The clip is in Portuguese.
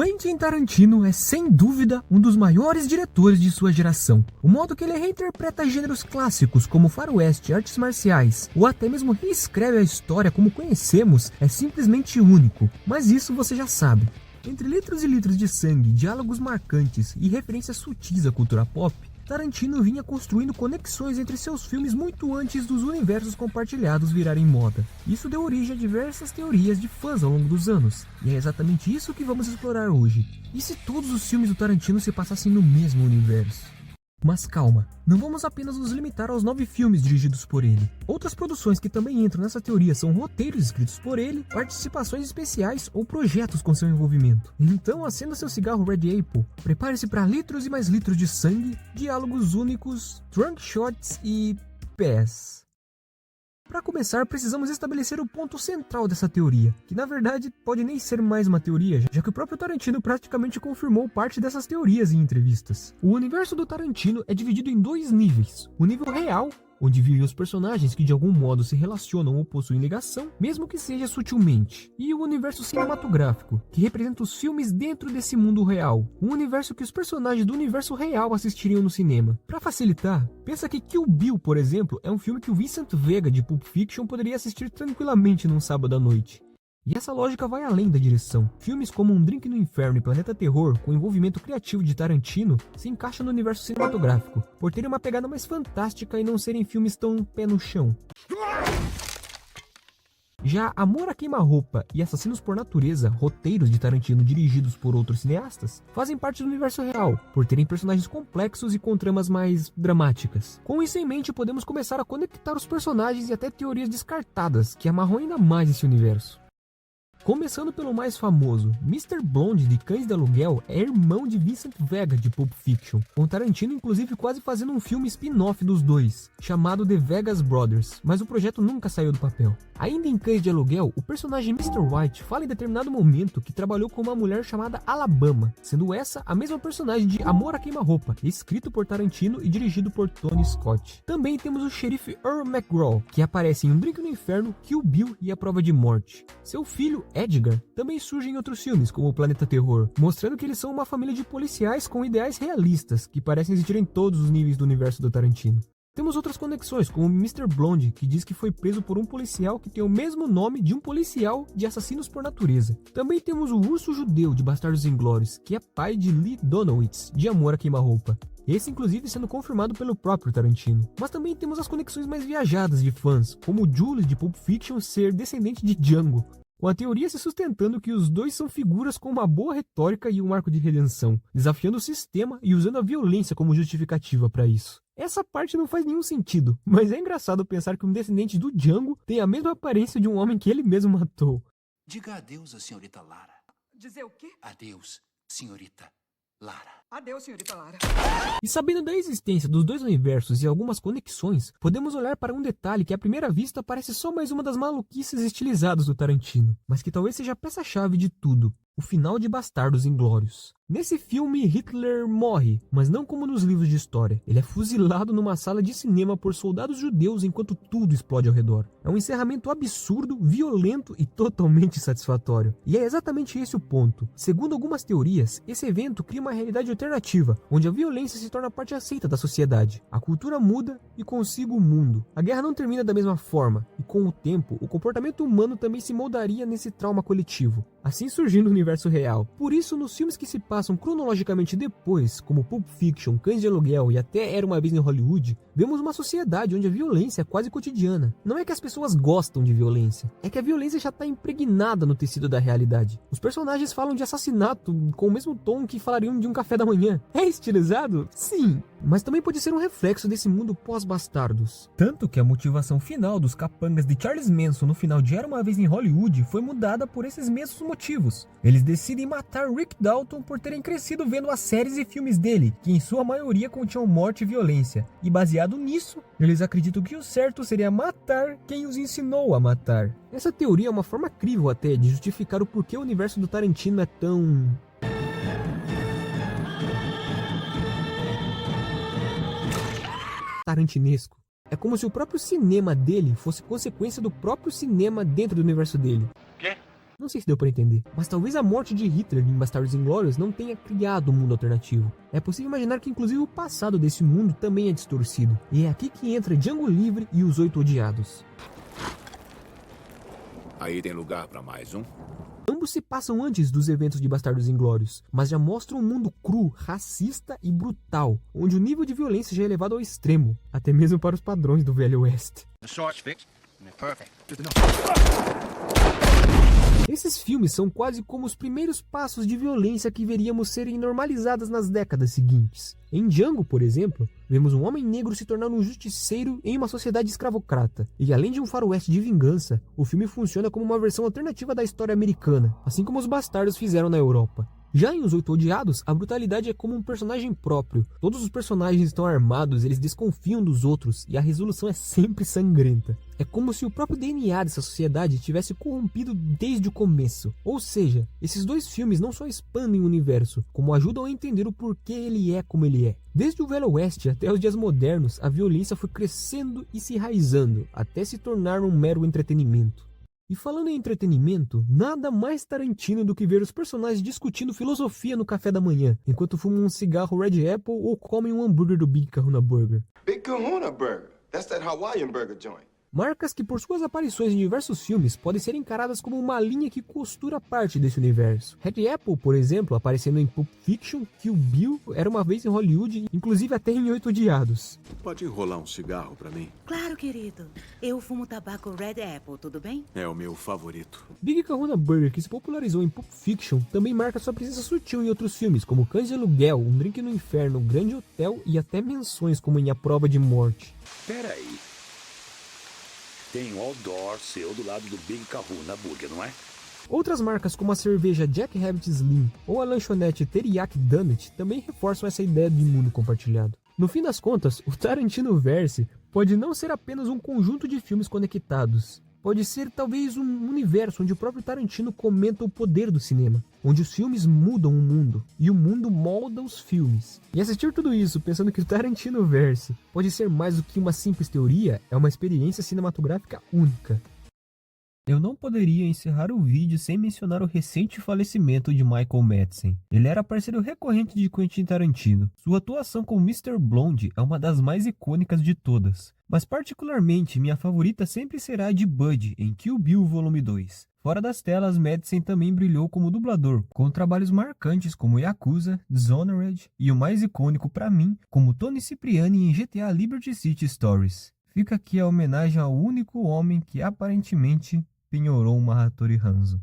Quentin Tarantino é, sem dúvida, um dos maiores diretores de sua geração. O modo que ele reinterpreta gêneros clássicos como faroeste, artes marciais, ou até mesmo reescreve a história como conhecemos, é simplesmente único. Mas isso você já sabe. Entre litros e litros de sangue, diálogos marcantes e referências sutis à cultura pop, Tarantino vinha construindo conexões entre seus filmes muito antes dos universos compartilhados virarem moda. Isso deu origem a diversas teorias de fãs ao longo dos anos, e é exatamente isso que vamos explorar hoje. E se todos os filmes do Tarantino se passassem no mesmo universo? Mas calma, não vamos apenas nos limitar aos 9 filmes dirigidos por ele. Outras produções que também entram nessa teoria são roteiros escritos por ele, participações especiais ou projetos com seu envolvimento. Então acenda seu cigarro Red Apple, prepare-se para litros e mais litros de sangue, diálogos únicos, trunk shots e pés. Para começar, precisamos estabelecer o ponto central dessa teoria, que na verdade pode nem ser mais uma teoria, já que o próprio Tarantino praticamente confirmou parte dessas teorias em entrevistas. O universo do Tarantino é dividido em 2 níveis: o nível real, onde vivem os personagens que de algum modo se relacionam ou possuem ligação, mesmo que seja sutilmente, e o universo cinematográfico, que representa os filmes dentro desse mundo real, um universo que os personagens do universo real assistiriam no cinema. Para facilitar, pensa que Kill Bill, por exemplo, é um filme que o Vincent Vega de Pulp Fiction poderia assistir tranquilamente num sábado à noite. E essa lógica vai além da direção. Filmes como Um Drink no Inferno e Planeta Terror, com envolvimento criativo de Tarantino, se encaixam no universo cinematográfico, por terem uma pegada mais fantástica e não serem filmes tão pé no chão. Já Amor a Queima-Roupa e Assassinos por Natureza, roteiros de Tarantino dirigidos por outros cineastas, fazem parte do universo real, por terem personagens complexos e com tramas mais dramáticas. Com isso em mente, podemos começar a conectar os personagens e até teorias descartadas, que amarram ainda mais esse universo. Começando pelo mais famoso, Mr. Blonde de Cães de Aluguel é irmão de Vincent Vega de Pulp Fiction, com Tarantino inclusive quase fazendo um filme spin-off dos dois, chamado The Vegas Brothers, mas o projeto nunca saiu do papel. Ainda em Cães de Aluguel, o personagem Mr. White fala em determinado momento que trabalhou com uma mulher chamada Alabama, sendo essa a mesma personagem de Amor a Queima-Roupa, escrito por Tarantino e dirigido por Tony Scott. Também temos o xerife Earl McGraw, que aparece em Um Drink no Inferno, Kill Bill e A Prova de Morte. Seu filho, Edgar, também surge em outros filmes, como O Planeta Terror, mostrando que eles são uma família de policiais com ideais realistas, que parecem existir em todos os níveis do universo do Tarantino. Temos outras conexões, como Mr. Blonde, que diz que foi preso por um policial que tem o mesmo nome de um policial de Assassinos por Natureza. Também temos o Urso Judeu de Bastardos Inglórios, que é pai de Lee Donowitz, de Amor a Queima-Roupa. Esse inclusive sendo confirmado pelo próprio Tarantino. Mas também temos as conexões mais viajadas de fãs, como o Jules de Pulp Fiction ser descendente de Django, com a teoria se sustentando que os dois são figuras com uma boa retórica e um arco de redenção, desafiando o sistema e usando a violência como justificativa para isso. Essa parte não faz nenhum sentido, mas é engraçado pensar que um descendente do Django tem a mesma aparência de um homem que ele mesmo matou. Diga adeus à senhorita Lara. Dizer o quê? Adeus, senhorita Lara. Adeus, senhorita Lara. E sabendo da existência dos dois universos e algumas conexões, podemos olhar para um detalhe que à primeira vista parece só mais uma das maluquices estilizadas do Tarantino, mas que talvez seja a peça-chave de tudo: o final de Bastardos Inglórios. Nesse filme, Hitler morre, mas não como nos livros de história. Ele é fuzilado numa sala de cinema por soldados judeus enquanto tudo explode ao redor. É um encerramento absurdo, violento e totalmente satisfatório. E é exatamente esse o ponto. Segundo algumas teorias, esse evento cria uma realidade alternativa, onde a violência se torna parte aceita da sociedade. A cultura muda e consigo o mundo. A guerra não termina da mesma forma, e com o tempo, o comportamento humano também se moldaria nesse trauma coletivo, assim surgindo o universo real. Por isso, nos filmes que se passam cronologicamente depois, como Pulp Fiction, Cães de Aluguel e até Era Uma Vez em Hollywood, vemos uma sociedade onde a violência é quase cotidiana. Não é que as pessoas gostam de violência, é que a violência já está impregnada no tecido da realidade. Os personagens falam de assassinato com o mesmo tom que falariam de um café da manhã. É estilizado? Sim, mas também pode ser um reflexo desse mundo pós-Bastardos. Tanto que a motivação final dos capangas de Charles Manson no final de Era Uma Vez em Hollywood foi mudada por esses mesmos motivos. Eles decidem matar Rick Dalton por terem crescido vendo as séries e filmes dele, que em sua maioria continham morte e violência, e baseado nisso, eles acreditam que o certo seria matar quem os ensinou a matar. Essa teoria é uma forma crível até de justificar o porquê o universo do Tarantino é tão... tarantinesco. É como se o próprio cinema dele fosse consequência do próprio cinema dentro do universo dele. Quê? Não sei se deu pra entender, mas talvez a morte de Hitler em Bastardos Inglórios não tenha criado um mundo alternativo. É possível imaginar que inclusive o passado desse mundo também é distorcido. E é aqui que entra Django Livre e Os Oito Odiados. Aí tem lugar pra mais um? Ambos se passam antes dos eventos de Bastardos Inglórios, mas já mostram um mundo cru, racista e brutal, onde o nível de violência já é elevado ao extremo, até mesmo para os padrões do Velho Oeste. Esses filmes são quase como os primeiros passos de violência que veríamos serem normalizadas nas décadas seguintes. Em Django, por exemplo, vemos um homem negro se tornar um justiceiro em uma sociedade escravocrata. E além de um faroeste de vingança, o filme funciona como uma versão alternativa da história americana, assim como os bastardos fizeram na Europa. Já em Os Oito Odiados, a brutalidade é como um personagem próprio. Todos os personagens estão armados, eles desconfiam dos outros e a resolução é sempre sangrenta. É como se o próprio DNA dessa sociedade tivesse corrompido desde o começo. Ou seja, esses dois filmes não só expandem o universo, como ajudam a entender o porquê ele é como ele é. Desde o Velho Oeste até os dias modernos, a violência foi crescendo e se enraizando, até se tornar um mero entretenimento. E falando em entretenimento, nada mais Tarantino do que ver os personagens discutindo filosofia no café da manhã, enquanto fumam um cigarro Red Apple ou comem um hambúrguer do Big Kahuna Burger. Big Kahuna Burger. That's that Hawaiian burger joint. Marcas que por suas aparições em diversos filmes podem ser encaradas como uma linha que costura parte desse universo. Red Apple, por exemplo, aparecendo em Pulp Fiction, Kill Bill, Era Uma Vez em Hollywood, inclusive até em Oito Odiados. Pode enrolar um cigarro pra mim? Claro, querido. Eu fumo tabaco Red Apple, tudo bem? É o meu favorito. Big Kahuna Burger, que se popularizou em Pulp Fiction, também marca sua presença sutil em outros filmes, como Cães de Aluguel, Um Drink no Inferno, Grande Hotel e até menções como em A Prova de Morte. Peraí. Tem um outdoor seu do lado do Big Kahuna Burger, não é? Outras marcas como a cerveja Jack Rabbit Slim ou a lanchonete Teriyaki Donut também reforçam essa ideia de mundo compartilhado. No fim das contas, o Tarantinoverse pode não ser apenas um conjunto de filmes conectados. Pode ser talvez um universo onde o próprio Tarantino comenta o poder do cinema, onde os filmes mudam o mundo e o mundo molda os filmes. E assistir tudo isso pensando que o Tarantinoverse pode ser mais do que uma simples teoria é uma experiência cinematográfica única. Eu não poderia encerrar o vídeo sem mencionar o recente falecimento de Michael Madsen. Ele era parceiro recorrente de Quentin Tarantino. Sua atuação como Mr. Blonde é uma das mais icônicas de todas. Mas particularmente, minha favorita sempre será a de Bud, em Kill Bill Volume 2. Fora das telas, Madsen também brilhou como dublador, com trabalhos marcantes como Yakuza, Dishonored e o mais icônico pra mim, como Tony Cipriani em GTA Liberty City Stories. Fica aqui a homenagem ao único homem que aparentemente penhorou uma Hattori Hanzo.